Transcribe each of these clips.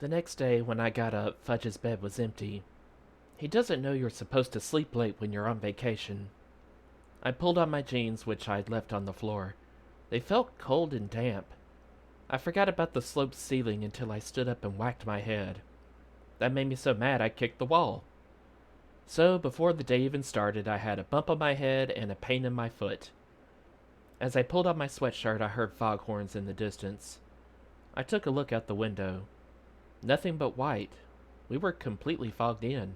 The next day, when I got up, Fudge's bed was empty. He doesn't know you're supposed to sleep late when you're on vacation. I pulled on my jeans, which I'd left on the floor. They felt cold and damp. I forgot about the sloped ceiling until I stood up and whacked my head. That made me so mad I kicked the wall. So, before the day even started, I had a bump on my head and a pain in my foot. As I pulled on my sweatshirt, I heard foghorns in the distance. I took a look out the window. Nothing but white. We were completely fogged in.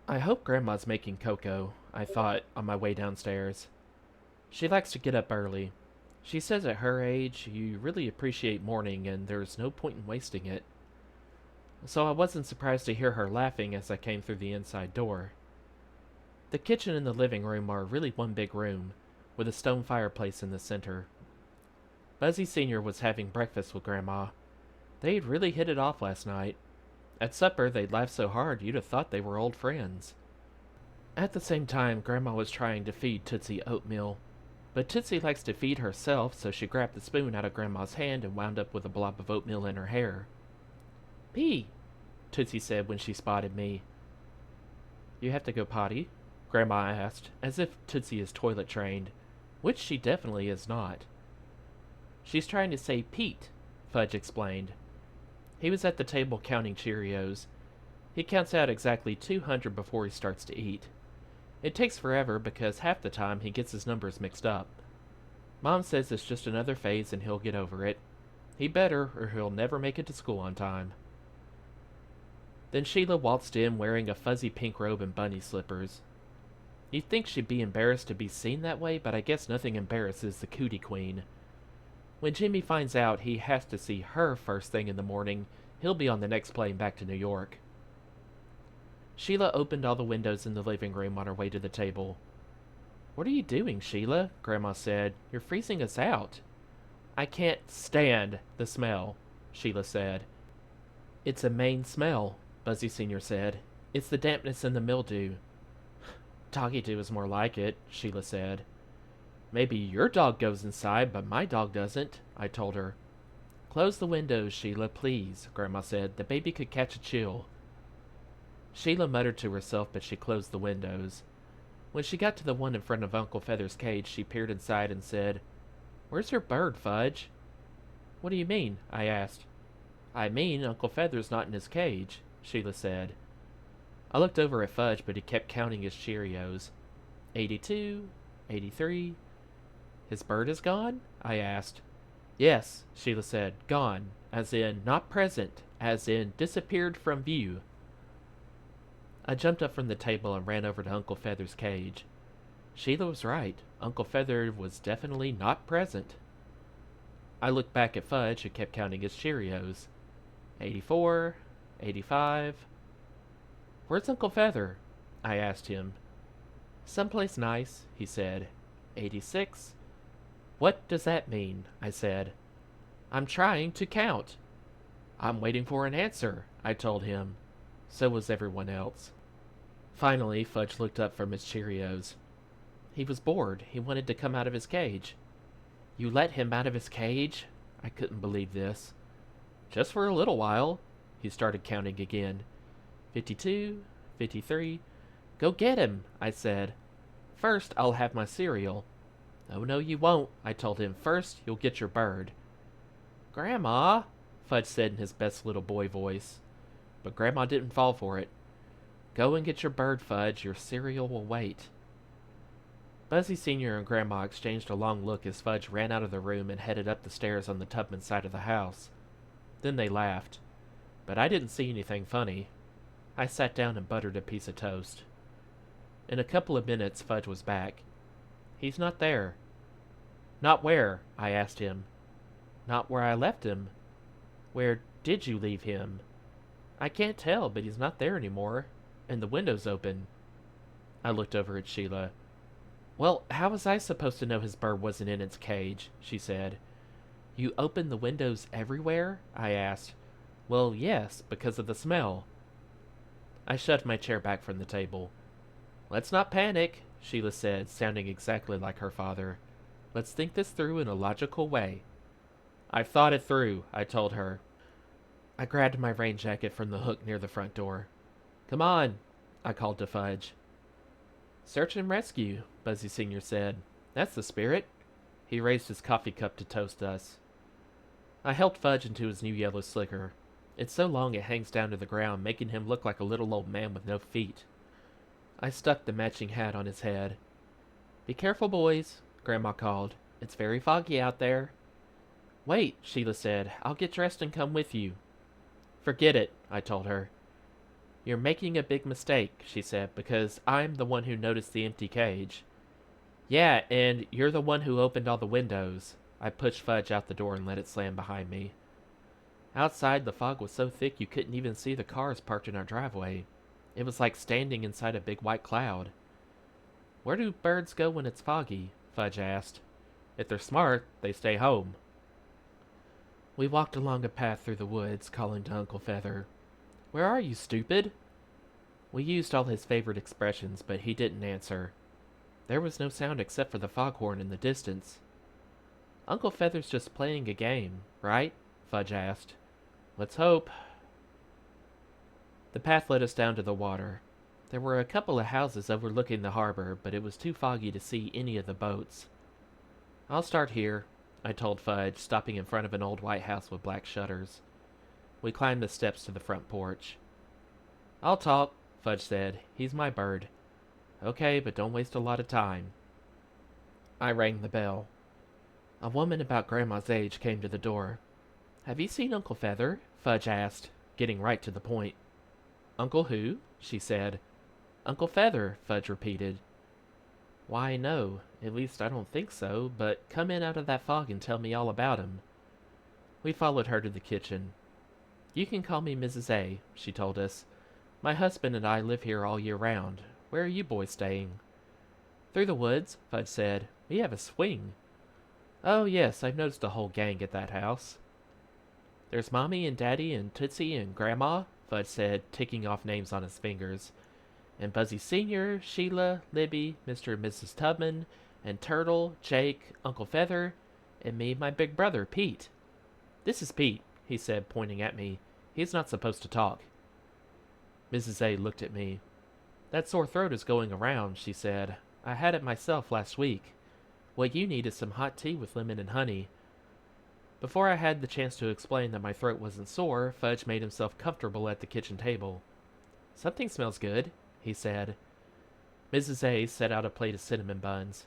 I hope Grandma's making cocoa, I thought on my way downstairs. She likes to get up early. She says at her age, you really appreciate morning and there's no point in wasting it. So I wasn't surprised to hear her laughing as I came through the inside door. The kitchen and the living room are really one big room, with a stone fireplace in the center. Buzzy Sr. was having breakfast with Grandma. They'd really hit it off last night. At supper, they'd laughed so hard you'd have thought they were old friends. At the same time, Grandma was trying to feed Tootsie oatmeal. But Tootsie likes to feed herself, so she grabbed the spoon out of Grandma's hand and wound up with a blob of oatmeal in her hair. "Pee," Tootsie said when she spotted me. "You have to go potty?" Grandma asked, as if Tootsie is toilet trained, which she definitely is not. "She's trying to say Pete," Fudge explained. He was at the table counting Cheerios. He counts out exactly 200 before he starts to eat. It takes forever because half the time he gets his numbers mixed up. Mom says it's just another phase and he'll get over it. He better, or he'll never make it to school on time. Then Sheila waltzed in wearing a fuzzy pink robe and bunny slippers. You'd think she'd be embarrassed to be seen that way, but I guess nothing embarrasses the Cootie Queen. When Jimmy finds out he has to see her first thing in the morning, he'll be on the next plane back to New York. Sheila opened all the windows in the living room on her way to the table. "What are you doing, Sheila?" Grandma said. "You're freezing us out." "I can't stand the smell," Sheila said. "It's a Maine smell," Buzzy Sr. said. "It's the dampness and the mildew." "Doggy do is more like it," Sheila said. "Maybe your dog goes inside, but my dog doesn't," I told her. "Close the windows, Sheila, please," Grandma said. "The baby could catch a chill." Sheila muttered to herself, but she closed the windows. When she got to the one in front of Uncle Feather's cage, she peered inside and said, "Where's your bird, Fudge?" "What do you mean?" I asked. "I mean, Uncle Feather's not in his cage," Sheila said. I looked over at Fudge, but he kept counting his Cheerios. 82, 83. "His bird is gone?" I asked. "Yes," Sheila said, "gone, as in not present, as in disappeared from view." I jumped up from the table and ran over to Uncle Feather's cage. Sheila was right. Uncle Feather was definitely not present. I looked back at Fudge, who kept counting his Cheerios. 84, 85. "Where's Uncle Feather?" I asked him. "Someplace nice," he said. 86. "What does that mean?" I said. "I'm trying to count." "I'm waiting for an answer," I told him. So was everyone else. Finally, Fudge looked up from his Cheerios. He was bored. He wanted to come out of his cage. "You let him out of his cage?" I couldn't believe this. "Just for a little while." He started counting again. 52, 53. "Go get him," I said. "First, I'll have my cereal." "Oh, no, you won't," I told him. "First, you'll get your bird." "Grandma," Fudge said in his best little boy voice. But Grandma didn't fall for it. "Go and get your bird, Fudge. Your cereal will wait." Buzzy Sr. and Grandma exchanged a long look as Fudge ran out of the room and headed up the stairs on the Tubman side of the house. Then they laughed. But I didn't see anything funny. I sat down and buttered a piece of toast. In a couple of minutes, Fudge was back. "He's not there." "Not where?" I asked him. "Not where I left him." "Where did you leave him?" "I can't tell, but he's not there anymore. And the window's open." I looked over at Sheila. "Well, how was I supposed to know his bird wasn't in its cage?" she said. "You open the windows everywhere?" I asked. "Well, yes, because of the smell." I shoved my chair back from the table. "Let's not panic," Sheila said, sounding exactly like her father. "Let's think this through in a logical way." "I've thought it through," I told her. I grabbed my rain jacket from the hook near the front door. "Come on," I called to Fudge. "Search and rescue," Buzzy Sr. said. "That's the spirit." He raised his coffee cup to toast us. I helped Fudge into his new yellow slicker. It's so long it hangs down to the ground, making him look like a little old man with no feet. I stuck the matching hat on his head. "Be careful, boys," Grandma called. "It's very foggy out there." "Wait," Sheila said. "I'll get dressed and come with you." "Forget it," I told her. "You're making a big mistake," she said, "because I'm the one who noticed the empty cage." "Yeah, and you're the one who opened all the windows." I pushed Fudge out the door and let it slam behind me. Outside, the fog was so thick you couldn't even see the cars parked in our driveway. It was like standing inside a big white cloud. "Where do birds go when it's foggy?" Fudge asked. "If they're smart, they stay home." We walked along a path through the woods, calling to Uncle Feather. "Where are you, stupid?" We used all his favorite expressions, but he didn't answer. There was no sound except for the foghorn in the distance. "Uncle Feather's just playing a game, right?" Fudge asked. "Let's hope." The path led us down to the water. There were a couple of houses overlooking the harbor, but it was too foggy to see any of the boats. "I'll start here," I told Fudge, stopping in front of an old white house with black shutters. We climbed the steps to the front porch. "I'll talk," Fudge said. "He's my bird." "Okay, but don't waste a lot of time." I rang the bell. A woman about Grandma's age came to the door. "Have you seen Uncle Feather?" Fudge asked, getting right to the point. "Uncle who?" she said. "Uncle Feather," Fudge repeated. "Why, no. At least I don't think so, but come in out of that fog and tell me all about him." We followed her to the kitchen. "You can call me Mrs. A," she told us. "My husband and I live here all year round. Where are you boys staying?" "Through the woods," Fudge said. "We have a swing." "Oh, yes, I've noticed a whole gang at that house." "There's Mommy and Daddy and Tootsie and Grandma," Fudge said, ticking off names on his fingers. "And Buzzy Sr., Sheila, Libby, Mr. and Mrs. Tubman, and Turtle, Jake, Uncle Feather, and me, my big brother, Pete." "This is Pete," he said, pointing at me. "He's not supposed to talk." Mrs. A looked at me. "That sore throat is going around," she said. "I had it myself last week. What you need is some hot tea with lemon and honey." Before I had the chance to explain that my throat wasn't sore, Fudge made himself comfortable at the kitchen table. "Something smells good," he said. Mrs. A set out a plate of cinnamon buns.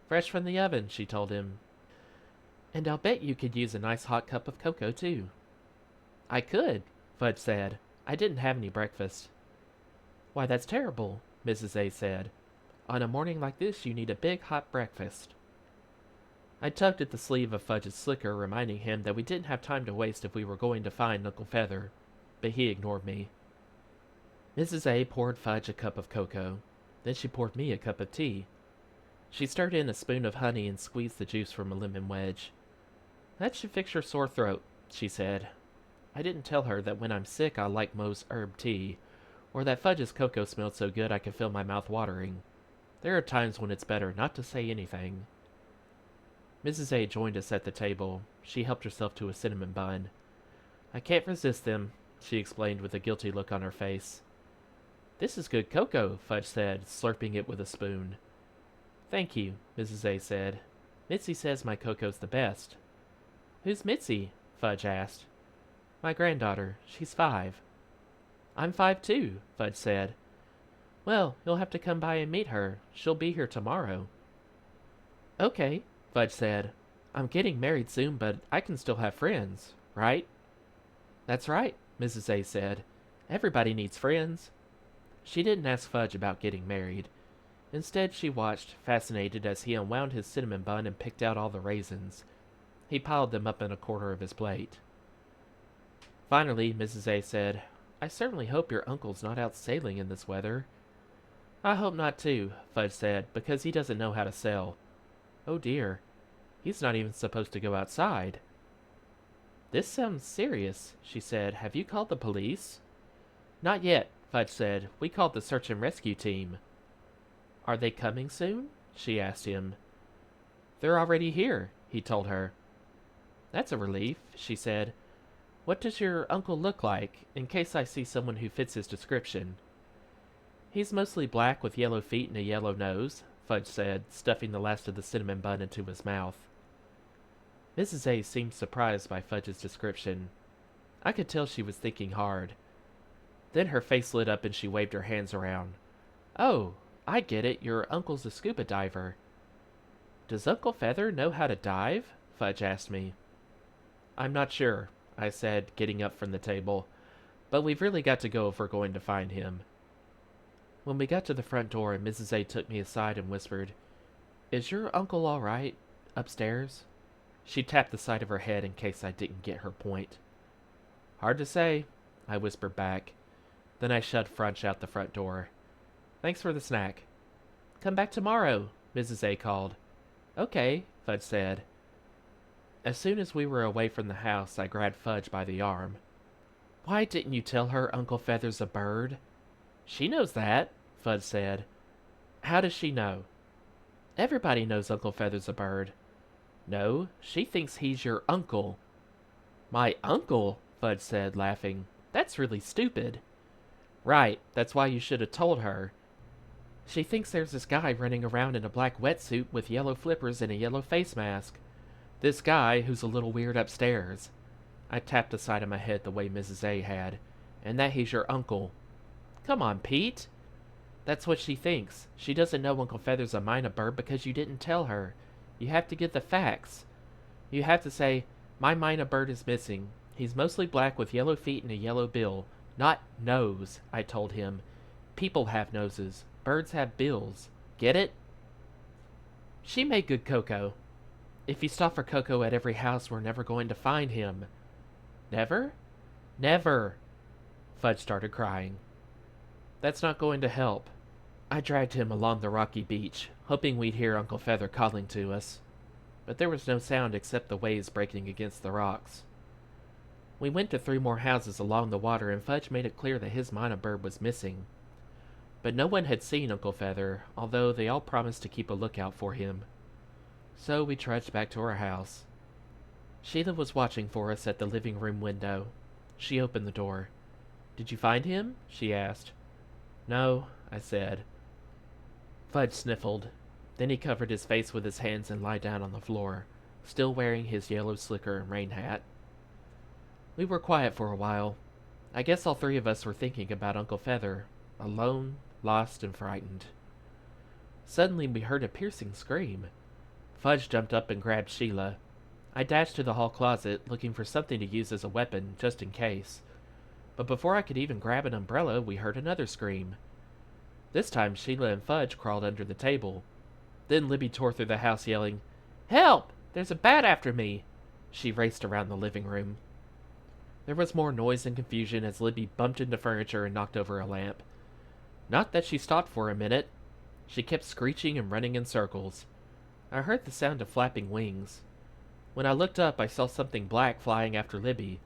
"Fresh from the oven," she told him. "And I'll bet you could use a nice hot cup of cocoa, too." "I could," Fudge said. "I didn't have any breakfast." "Why, that's terrible," Mrs. A said. "On a morning like this, you need a big hot breakfast." I tugged at the sleeve of Fudge's slicker, reminding him that we didn't have time to waste if we were going to find Uncle Feather, but he ignored me. Mrs. A poured Fudge a cup of cocoa. Then she poured me a cup of tea. She stirred in a spoon of honey and squeezed the juice from a lemon wedge. "That should fix your sore throat," she said. I didn't tell her that when I'm sick I like Moe's herb tea, or that Fudge's cocoa smelled so good I could feel my mouth watering. There are times when it's better not to say anything. Mrs. A joined us at the table. She helped herself to a cinnamon bun. "I can't resist them," she explained with a guilty look on her face. "This is good cocoa," Fudge said, slurping it with a spoon. "Thank you," Mrs. A said. "Mitzi says my cocoa's the best." "Who's Mitzi?" Fudge asked. "My granddaughter. She's 5. "I'm 5 too," Fudge said. "Well, you'll have to come by and meet her. She'll be here tomorrow." "Okay," Fudge said. "I'm getting married soon, but I can still have friends, right?" "That's right," Mrs. A said. "Everybody needs friends." She didn't ask Fudge about getting married. Instead, she watched, fascinated, as he unwound his cinnamon bun and picked out all the raisins. He piled them up in a corner of his plate. Finally, Mrs. A said, "I certainly hope your uncle's not out sailing in this weather." "I hope not too," Fudge said, "because he doesn't know how to sail." "Oh dear. He's not even supposed to go outside." "This sounds serious," she said. "Have you called the police?" "Not yet," Fudge said. "We called the search and rescue team." "Are they coming soon?" she asked him. "They're already here," he told her. "That's a relief," she said. What does your uncle look like, in case I see someone who fits his description? He's mostly black with yellow feet and a yellow nose, Fudge said, stuffing the last of the cinnamon bun into his mouth. Mrs. A seemed surprised by Fudge's description. I could tell she was thinking hard. Then her face lit up and she waved her hands around. Oh, I get it. Your uncle's a scuba diver. Does Uncle Feather know how to dive? Fudge asked me. I'm not sure, I said, getting up from the table. But we've really got to go if we're going to find him. When we got to the front door, Mrs. A took me aside and whispered, Is your uncle all right? Upstairs? She tapped the side of her head in case I didn't get her point. Hard to say, I whispered back. Then I shoved Fudge out the front door. Thanks for the snack. Come back tomorrow, Mrs. A called. Okay, Fudge said. As soon as we were away from the house, I grabbed Fudge by the arm. Why didn't you tell her Uncle Feather's a bird? She knows that, Fudge said. How does she know? Everybody knows Uncle Feather's a bird. No, she thinks he's your uncle. My uncle? Fudge said, laughing. That's really stupid. Right, that's why you should have told her. She thinks there's this guy running around in a black wetsuit with yellow flippers and a yellow face mask. This guy who's a little weird upstairs. I tapped the side of my head the way Mrs. A had. And that he's your uncle. Come on, Pete. That's what she thinks. She doesn't know Uncle Feather's a mina bird because you didn't tell her. You have to get the facts. You have to say, my mina bird is missing. He's mostly black with yellow feet and a yellow bill. Not nose, I told him. People have noses. Birds have bills. Get it? She made good cocoa. If you stop for cocoa at every house, we're never going to find him. Never? Never. Fudge started crying. That's not going to help. I dragged him along the rocky beach, hoping we'd hear Uncle Feather calling to us. But there was no sound except the waves breaking against the rocks. We went to 3 more houses along the water, and Fudge made it clear that his mina bird was missing. But no one had seen Uncle Feather, although they all promised to keep a lookout for him. So we trudged back to our house. Sheila was watching for us at the living room window. She opened the door. Did you find him? She asked. No, I said. Fudge sniffled. Then he covered his face with his hands and lay down on the floor, still wearing his yellow slicker and rain hat. We were quiet for a while. I guess all 3 of us were thinking about Uncle Feather, alone, lost, and frightened. Suddenly we heard a piercing scream. Fudge jumped up and grabbed Sheila. I dashed to the hall closet, looking for something to use as a weapon, just in case. But before I could even grab an umbrella, we heard another scream. This time Sheila and Fudge crawled under the table. Then Libby tore through the house yelling, Help! There's a bat after me! She raced around the living room. There was more noise and confusion as Libby bumped into furniture and knocked over a lamp. Not that she stopped for a minute. She kept screeching and running in circles. I heard the sound of flapping wings. When I looked up, I saw something black flying after Libby.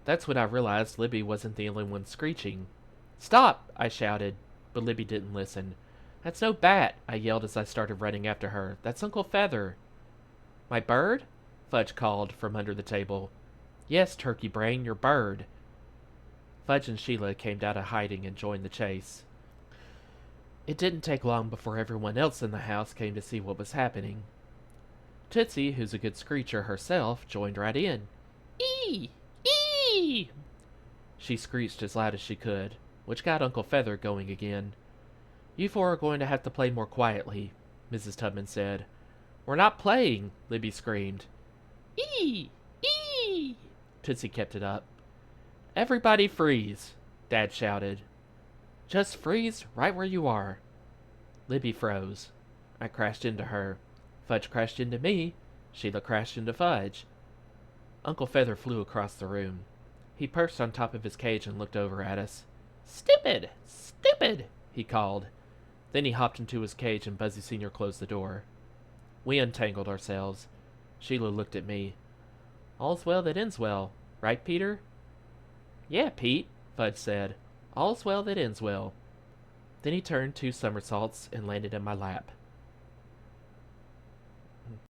That's when I realized Libby wasn't the only one screeching. Stop! I shouted, but Libby didn't listen. That's no bat, I yelled as I started running after her. That's Uncle Feather. My bird? Fudge called from under the table. Yes, Turkey Brain, your bird. Fudge and Sheila came out of hiding and joined the chase. It didn't take long before everyone else in the house came to see what was happening. Tootsie, who's a good screecher herself, joined right in. Ee! Ee! She screeched as loud as she could, which got Uncle Feather going again. You 4 are going to have to play more quietly, Mrs. Tubman said. We're not playing, Libby screamed. Ee! Ee! Tootsie kept it up. Everybody freeze, Dad shouted. Just freeze right where you are. Libby froze. I crashed into her. Fudge crashed into me. Sheila crashed into Fudge. Uncle Feather flew across the room. He perched on top of his cage and looked over at us. Stupid! Stupid! He called. Then he hopped into his cage and Buzzy Sr. closed the door. We untangled ourselves. Sheila looked at me. All's well that ends well, right, Peter? Yeah, Pete, Fudge said. All's well that ends well. Then he turned 2 somersaults and landed in my lap.